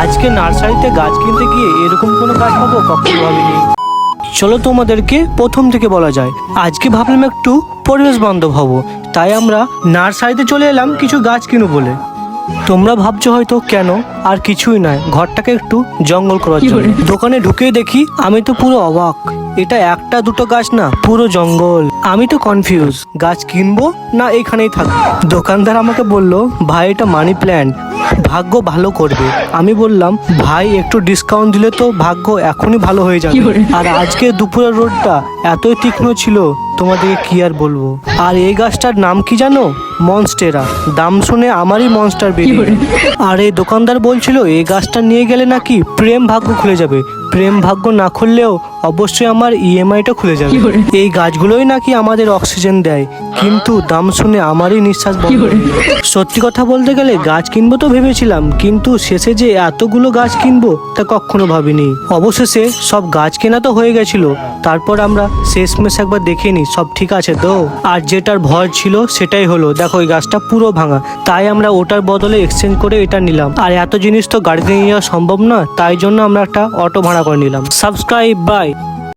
আজকে নার্সারিতে গাছ কিনতে গিয়ে এরকম কোনো গাছ পাবো কখনো ভাবিনি। চলো তোমাদেরকে প্রথম থেকে বলা যায়। আজকে ভাবলাম একটু পরিবেশ বান্ধব হব, তাই আমরা নার্সারিতে চলে এলাম কিছু গাছ কিনবো বলে। তোমরা ভাবছো হয়তো কেন, আর কিছুই নয়, ঘরটাকে একটু জঙ্গল করার জন্য। দোকানে ঢুকেই দেখি আমি তো পুরো অবাক, এটা একটা দুটো গাছ না, পুরো জঙ্গল। আমি তো কনফিউজ, গাছ কিনবো না এখানেই থাকবো। দোকানদার আমাকে বলল, ভাই এটা মানি প্ল্যান্ট, ভাগ্য ভালো করবে। আমি বললাম, ভাই একটু ডিসকাউন্ট দিলে তো ভাগ্য এখনই ভালো হয়ে যাবে। আর আজকে দুপুরের রোদটা এতই তীক্ষ্ণ ছিল, তোমাদেরকে কি আর বলবো। আর এই গাছটার নাম কি জানো? মনস্টেরা। দাম শুনে আমারই মনস্টার বেরিয়ে। আর এই দোকানদার বলছিল এই গাছটা নিয়ে গেলে নাকি প্রেম ভাগ্য খুলে যাবে। প্রেম ভাগ্য না খুললেও অবশ্যই আমার ইএমআইটা খুলে যাবে। এই গাছগুলোই নাকি আমাদের অক্সিজেন দেয়, কিন্তু দাম শুনে আমারই নিঃশ্বাস বন্ধ। সত্যি কথা বলতে গেলে গাছ কিনবো তো ভেবেছিলাম, কিন্তু শেষে যে এতগুলো গাছ কিনবো তা কখনো ভাবিনি। অবশেষে সব গাছ কেনা তো হয়ে গেছিল, তারপর আমরা শেষমেশ একবার দেখে নিই সব ঠিক আছে তো। আর যেটার ভয় ছিল সেটাই হলো, দেখো এই গাছটা পুরো ভাঙা, তাই আমরা ওটার বদলে এক্সচেঞ্জ করে এটা নিলাম। আর এত জিনিস তো গাড়িতে নিয়ে যাওয়া সম্ভব না, তাই জন্য আমরা একটা অটো ভাড়া করে নিলাম। Subscribe bye.